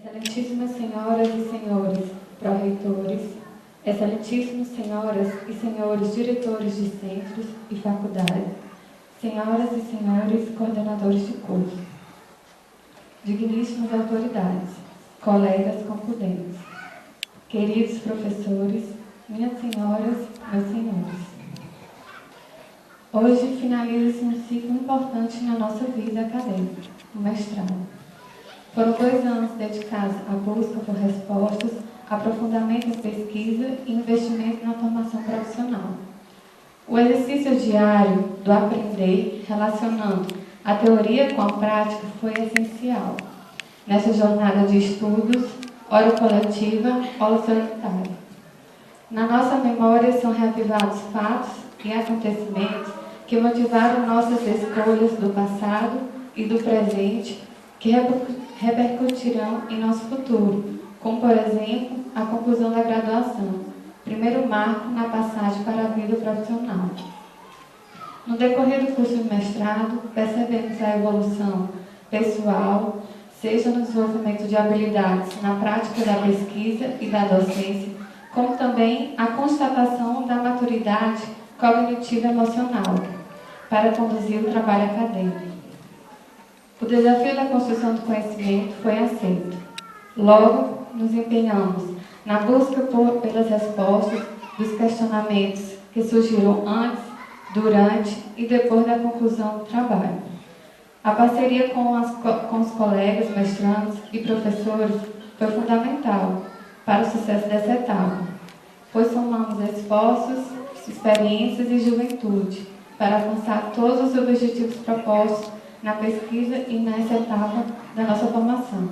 Excelentíssimas senhoras e senhores pró-reitores, excelentíssimas senhoras e senhores diretores de centros e faculdades, senhoras e senhores coordenadores de curso, digníssimas autoridades, colegas concludentes, queridos professores, minhas senhoras, meus senhores. Hoje finaliza-se um ciclo importante na nossa vida acadêmica, o mestrado. Foram 2 anos dedicados à busca por respostas, aprofundamento em pesquisa e investimento na formação profissional. O exercício diário do aprender, relacionando a teoria com a prática, foi essencial nessa jornada de estudos, ora coletiva, ora solitária. Na nossa memória são reavivados fatos e acontecimentos que motivaram nossas escolhas do passado e do presente, que repercutirão em nosso futuro, como, por exemplo, a conclusão da graduação, primeiro marco na passagem para a vida profissional. No decorrer do curso de mestrado, percebemos a evolução pessoal, seja no desenvolvimento de habilidades na prática da pesquisa e da docência, como também a constatação da maturidade cognitiva e emocional para conduzir o trabalho acadêmico. O desafio da construção do conhecimento foi aceito. Logo, nos empenhamos na busca pelas respostas dos questionamentos que surgiram antes, durante e depois da conclusão do trabalho. A parceria com os colegas, mestrandos e professores foi fundamental para o sucesso dessa etapa, pois somamos esforços, experiências e juventude para alcançar todos os objetivos propostos na pesquisa e nessa etapa da nossa formação.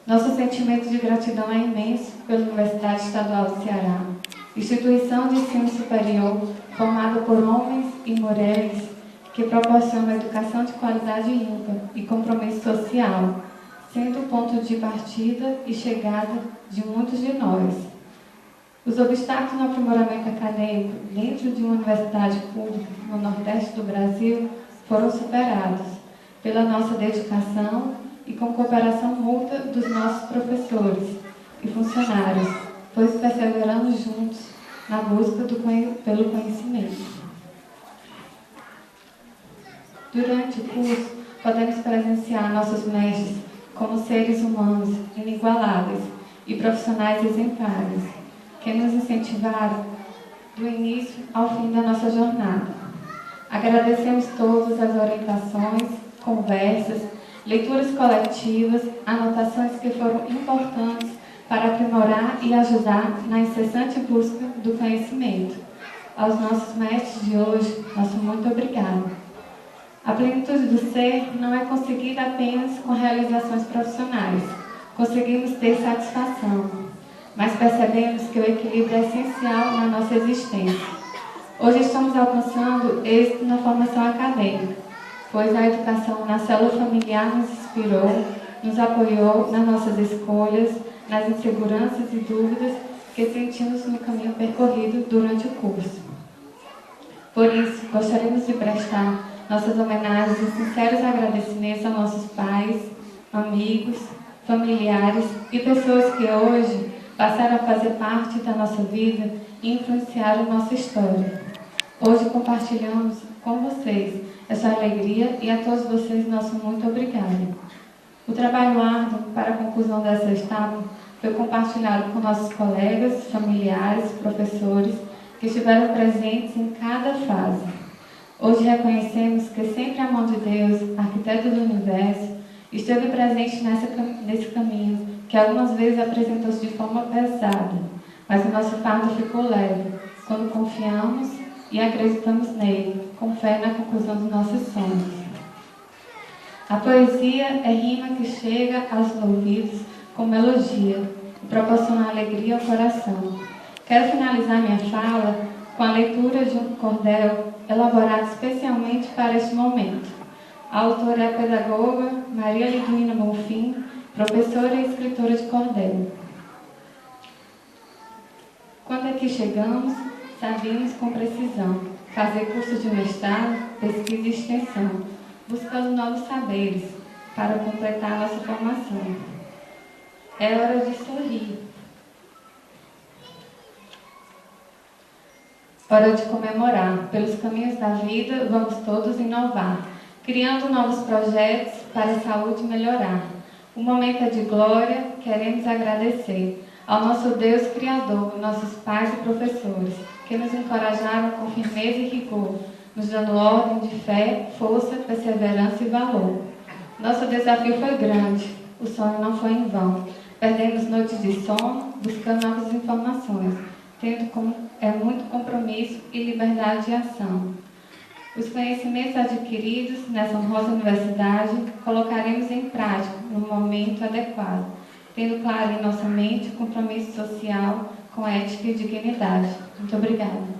Nosso sentimento de gratidão é imenso pela Universidade Estadual do Ceará, instituição de ensino superior formada por homens e mulheres que proporcionam educação de qualidade ímpar e compromisso social, sendo o ponto de partida e chegada de muitos de nós. Os obstáculos no aprimoramento acadêmico dentro de uma universidade pública no Nordeste do Brasil foram superados pela nossa dedicação e com cooperação mútua dos nossos professores e funcionários, pois perseveramos juntos na busca pelo conhecimento. Durante o curso, podemos presenciar nossos mestres como seres humanos inigualáveis e profissionais exemplares, que nos incentivaram do início ao fim da nossa jornada. Agradecemos todas as orientações, conversas, leituras coletivas, anotações que foram importantes para aprimorar e ajudar na incessante busca do conhecimento. Aos nossos mestres de hoje, nosso muito obrigado. A plenitude do ser não é conseguida apenas com realizações profissionais. Conseguimos ter satisfação, mas percebemos que o equilíbrio é essencial na nossa existência. Hoje estamos alcançando êxito na formação acadêmica, pois a educação na célula familiar nos inspirou, nos apoiou nas nossas escolhas, nas inseguranças e dúvidas que sentimos no caminho percorrido durante o curso. Por isso, gostaríamos de prestar nossas homenagens e sinceros agradecimentos a nossos pais, amigos, familiares e pessoas que hoje passaram a fazer parte da nossa vida e influenciaram nossa história. Hoje compartilhamos com vocês essa alegria e a todos vocês nosso muito obrigado. O trabalho árduo para a conclusão dessa etapa foi compartilhado com nossos colegas, familiares, professores que estiveram presentes em cada fase. Hoje reconhecemos que sempre a mão de Deus, arquiteto do universo, esteve presente nesse caminho, que algumas vezes apresentou-se de forma pesada, mas o nosso fardo ficou leve, quando confiamos e acreditamos nele, com fé na conclusão dos nossos sonhos. A poesia é rima que chega aos ouvidos com melodia e proporciona alegria ao coração. Quero finalizar minha fala com a leitura de um cordel elaborado especialmente para este momento. A autora é a pedagoga Maria Liduína Bonfim, professora e escritora de cordel. Quando aqui chegamos, sabíamos com precisão fazer curso de mestrado, pesquisa e extensão, buscando novos saberes para completar a nossa formação. É hora de sorrir. Hora de comemorar. Pelos caminhos da vida, vamos todos inovar, criando novos projetos para a saúde melhorar. O momento é de glória, queremos agradecer ao nosso Deus Criador, nossos pais e professores, que nos encorajaram com firmeza e rigor, nos dando ordem de fé, força, perseverança e valor. Nosso desafio foi grande, o sonho não foi em vão. Perdemos noites de sono, buscando novas informações, tendo muito compromisso e liberdade de ação. Os conhecimentos adquiridos nessa honrosa universidade colocaremos em prática no momento adequado, tendo claro em nossa mente o compromisso social com ética e dignidade. Muito obrigada.